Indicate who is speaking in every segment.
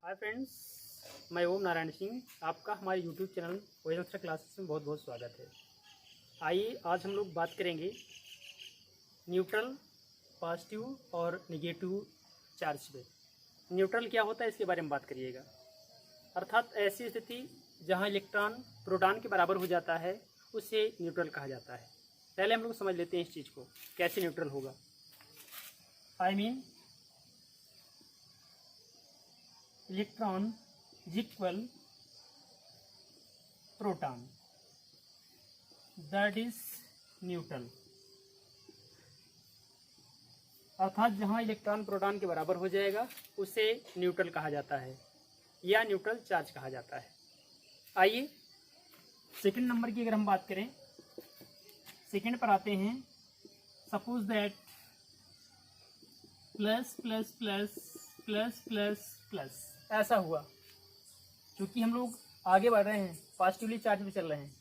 Speaker 1: Hi friends, मैं ओम नारायण सिंह। आपका हमारे यूट्यूब चैनल ओएलएक्स्ट्रा क्लासेस में बहुत बहुत स्वागत है। आइए आज हम लोग बात करेंगे न्यूट्रल, पॉजिटिव और नेगेटिव चार्ज पे। न्यूट्रल क्या होता है इसके बारे में बात करिएगा। अर्थात ऐसी स्थिति जहां इलेक्ट्रॉन प्रोटॉन के बराबर हो जाता है उसे न्यूट्रल कहा जाता है। पहले हम लोग समझ लेते हैं इस चीज़ को, कैसे न्यूट्रल होगा। Electron is equal proton, that is neutral. अर्थात जहां इलेक्ट्रॉन प्रोटॉन के बराबर हो जाएगा उसे न्यूट्रल कहा जाता है या न्यूट्रल चार्ज कहा जाता है। आइए सेकंड नंबर की अगर हम बात करें, सेकंड पर आते हैं। Suppose that plus plus plus plus plus plus ऐसा हुआ। क्योंकि हम लोग आगे बढ़ रहे हैं, पॉजिटिवली चार्ज में चल रहे हैं।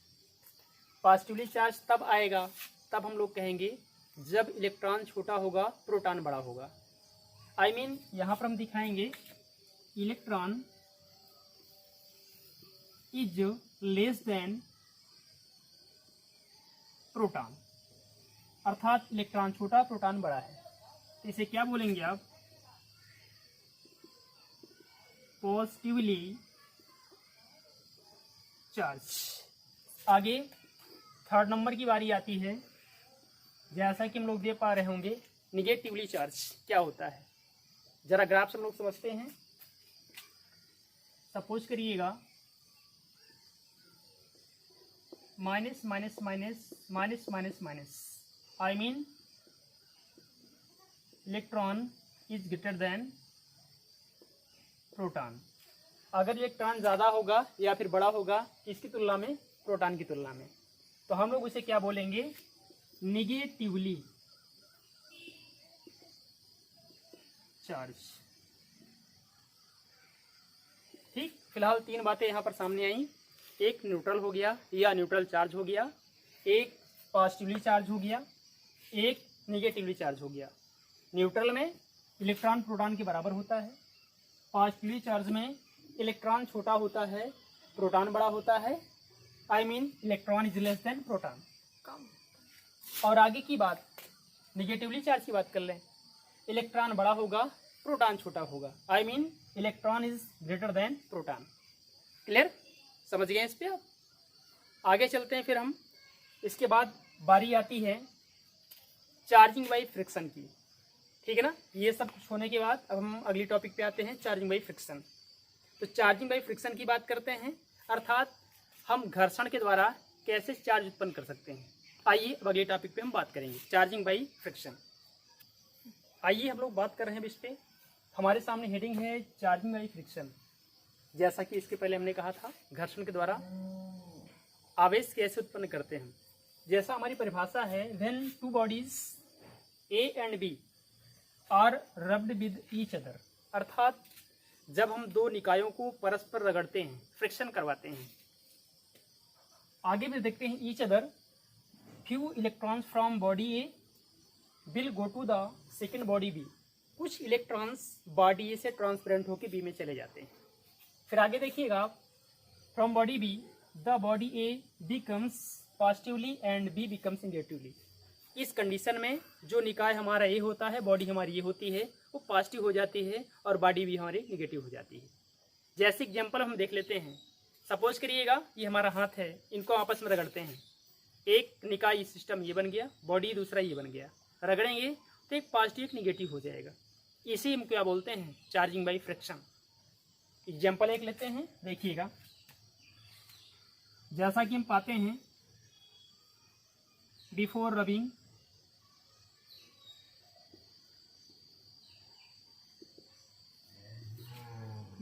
Speaker 1: पॉजिटिवली चार्ज तब आएगा, तब हम लोग कहेंगे जब इलेक्ट्रॉन छोटा होगा, प्रोटॉन बड़ा होगा। यहाँ पर हम दिखाएंगे electron is less than proton, अर्थात इलेक्ट्रॉन छोटा, प्रोटॉन बड़ा है। तो इसे क्या बोलेंगे आप? Positively charge. आगे थर्ड नंबर की बारी आती है। जैसा कि हम लोग देख पा रहे होंगे निगेटिवली चार्ज क्या होता है, जरा ग्राफ से हम लोग समझते हैं। सपोज करिएगा minus minus minus minus minus minus, electron is greater than proton. अगर इलेक्ट्रॉन ज़्यादा होगा या फिर बड़ा होगा किसकी तुलना में? प्रोटॉन की तुलना में। तो हम लोग उसे क्या बोलेंगे? Negatively charge. ठीक, फिलहाल तीन बातें यहाँ पर सामने आई। एक न्यूट्रल हो गया या न्यूट्रल चार्ज हो गया, एक पॉजिटिवली चार्ज हो गया, एक निगेटिवली चार्ज हो गया। न्यूट्रल में इलेक्ट्रॉन प्रोटॉन के बराबर होता है, पॉजिटिवली चार्ज में इलेक्ट्रॉन छोटा होता है, प्रोटॉन बड़ा होता है। Electron is less than proton. और आगे की बात निगेटिवली चार्ज की बात कर लें। इलेक्ट्रॉन बड़ा होगा, प्रोटॉन छोटा होगा। Electron is greater than proton. Clear? समझ गए इस पे आप? आगे चलते हैं फिर हम। इसके बाद बारी आती है चार्जिंग बाई फ्रिक्शन की। ठीक है ना? ये सब कुछ होने के बाद अब हम अगली टॉपिक पे आते हैं, चार्जिंग बाई फ्रिक्शन। तो चार्जिंग बाई फ्रिक्शन की बात करते हैं, अर्थात हम घर्षण के द्वारा कैसे चार्ज उत्पन्न कर सकते हैं। आइए अब अगले टॉपिक पे हम बात करेंगे, चार्जिंग बाई फ्रिक्शन। आइए हम लोग बात कर रहे हैं इस पे। हमारे सामने हेडिंग है चार्जिंग बाई फ्रिक्शन। जैसा कि इसके पहले हमने कहा था, घर्षण के द्वारा आवेश कैसे उत्पन्न करते हैं। जैसा हमारी परिभाषा है, when two bodies A and B are rubbed with each other, अर्थात जब हम दो निकायों को परस्पर रगड़ते हैं, फ्रिक्शन करवाते हैं। आगे भी देखते हैं each other, few electrons from body A will go to the second body B. कुछ इलेक्ट्रॉन्स बॉडी ए से ट्रांसपेरेंट होकर बी में चले जाते हैं। फिर आगे देखिएगा आप, from body B the body A becomes positively and B becomes negatively. इस कंडीशन में जो निकाय हमारा ए होता है, बॉडी हमारी ये होती है, वो पॉजिटिव हो जाती है और बॉडी भी हमारी नेगेटिव हो जाती है। जैसे एग्जांपल हम देख लेते हैं। सपोज करिएगा ये हमारा हाथ है, इनको आपस में रगड़ते हैं। एक निकाय सिस्टम ये बन गया, बॉडी दूसरा ये बन गया। रगड़ेंगे तो एक पॉजिटिव एक नेगेटिव हो जाएगा। इसी हम क्या बोलते हैं? Charging by friction. एग्जाम्पल एक लेते हैं, देखिएगा। जैसा कि हम पाते हैं, बिफोर रबिंग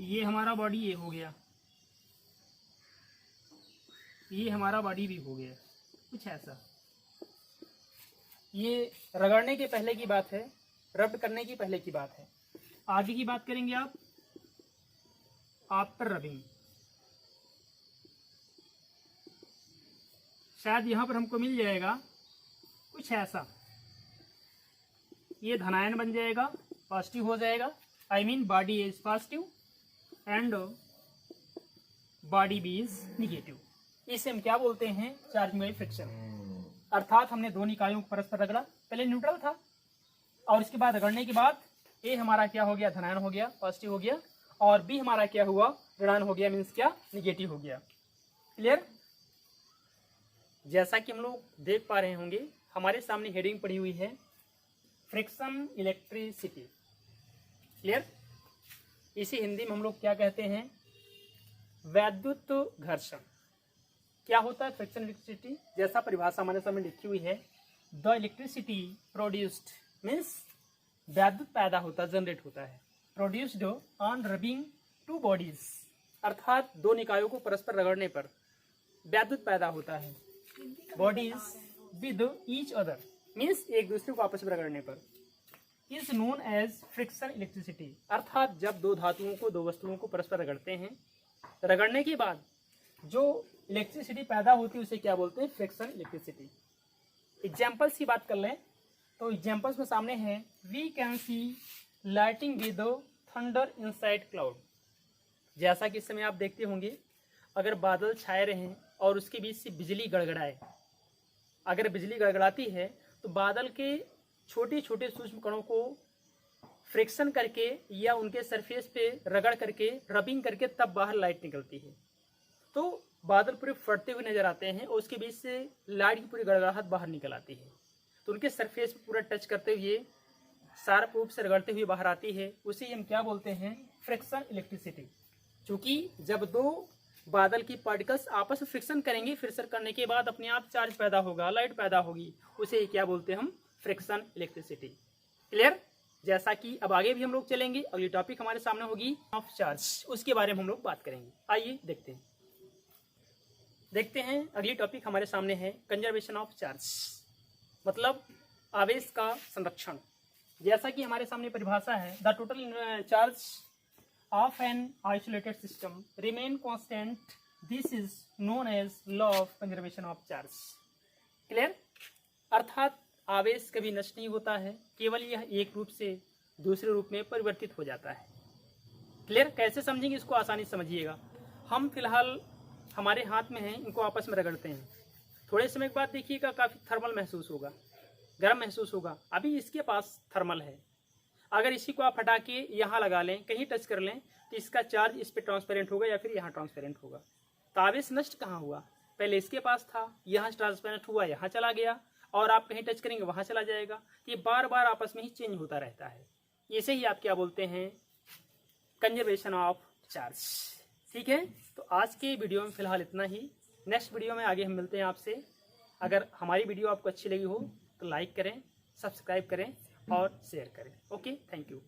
Speaker 1: ये हमारा बॉडी ये हो गया, ये हमारा बॉडी भी हो गया, कुछ ऐसा। ये रगड़ने के पहले की बात है, रब्ड करने की पहले की बात है। आगे की बात करेंगे आप आफ्टर रबिंग। शायद यहाँ पर हमको मिल जाएगा कुछ ऐसा। ये धनायन बन जाएगा, पॉजिटिव हो जाएगा। Body is positive and body B is negative. इसे हम क्या बोलते हैं? चार्ज में फ्रिक्शन। अर्थात हमने दो निकायों को परस्पर रगड़ा, पहले न्यूट्रल था और इसके बाद रगड़ने के बाद ए हमारा क्या हो गया? धनायन हो गया, पॉजिटिव हो गया, और बी हमारा क्या हुआ? ऋणायन हो गया, मीन्स क्या? निगेटिव हो गया। क्लियर? जैसा कि हम लोग देख पा रहे होंगे, हमारे सामने हेडिंग पड़ी हुई है फ्रिक्शन इलेक्ट्रिसिटी। क्लियर? इसी हिंदी में हम लोग क्या कहते हैं? वैद्युत घर्षण। क्या होता है फ्रिक्शन इलेक्ट्रिसिटी? जैसा परिभाषा हमारे सामने लिखी हुई है, द इलेक्ट्रिसिटी प्रोड्यूस्ड मीन्स वैद्युत पैदा होता, जनरेट होता है, produced on rubbing two bodies, अर्थात दो निकायों को परस्पर रगड़ने पर वैद्युत पैदा होता है। Bodies with each other means एक दूसरे को आपस में रगड़ने पर, is known as friction electricity, अर्थात जब दो धातुओं को, दो वस्तुओं को परस्पर रगड़ते हैं, रगड़ने के बाद जो इलेक्ट्रिसिटी पैदा होती है उसे क्या बोलते हैं? Friction electricity. एग्जाम्पल्स की बात कर लें तो एग्जाम्पल्स में सामने है, we can see lighting with thunder inside cloud. जैसा कि इस समय आप देखते होंगे, अगर बादल छाए रहें और उसके बीच से बिजली गड़गड़ाए, अगर बिजली गड़गड़ाती है तो बादल के छोटे छोटे सूक्ष्म कणों को फ्रिक्शन करके या उनके सरफेस पे रगड़ करके, रबिंग करके तब बाहर लाइट निकलती है। तो बादल पूरे फटते हुए नजर आते हैं और उसके बीच से लाइट की पूरी गड़गड़ाहट बाहर निकल आती है, तो उनके सरफेस पे पूरा टच करते हुए, शार्प रूप से रगड़ते हुए बाहर आती है। उसे हम क्या बोलते हैं? Friction electricity. क्योंकि जब दो बादल की पार्टिकल्स आपस में फ्रिक्शन करेंगे, फ्रिक्शन करने के बाद अपने आप चार्ज पैदा होगा, लाइट पैदा होगी, उसे क्या बोलते हैं हम? Friction electricity. क्लियर? जैसा कि अब आगे भी हम लोग चलेंगे, अगली टॉपिक हमारे सामने होगी ऑफ चार्ज, उसके बारे में हम लोग बात करेंगे। आइए देखते हैं अगली टॉपिक हमारे सामने है कंजर्वेशन ऑफ चार्ज, मतलब आवेश का संरक्षण। जैसा कि हमारे सामने परिभाषा है, the total charge of an isolated system remain constant, this is known as law of conservation of charge. Clear? अर्थात आवेश कभी नष्ट नहीं होता है, केवल यह एक रूप से दूसरे रूप में परिवर्तित हो जाता है। क्लियर? कैसे समझेंगे इसको? आसानी समझिएगा। हम फिलहाल हमारे हाथ में हैं, इनको आपस में रगड़ते हैं, थोड़े समय के बाद देखिएगा काफ़ी थर्मल महसूस होगा, गर्म महसूस होगा। अभी इसके पास थर्मल है, अगर इसी को आप हटा के यहाँ लगा लें, कहीं टच कर लें, तो इसका चार्ज इस पर ट्रांसपेरेंट होगा या फिर यहाँ ट्रांसपेरेंट होगा। तो आवेश नष्ट कहाँ हुआ? पहले इसके पास था, यहाँ ट्रांसपेरेंट हुआ, यहाँ चला गया, और आप कहीं टच करेंगे वहाँ चला जाएगा। ये बार बार आपस में ही चेंज होता रहता है। इसे ही आप क्या बोलते हैं? Conservation of charge. ठीक है, तो आज के वीडियो में फिलहाल इतना ही। नेक्स्ट वीडियो में आगे हम मिलते हैं आपसे। अगर हमारी वीडियो आपको अच्छी लगी हो तो लाइक करें, सब्सक्राइब करें और शेयर करें। Okay, thank you.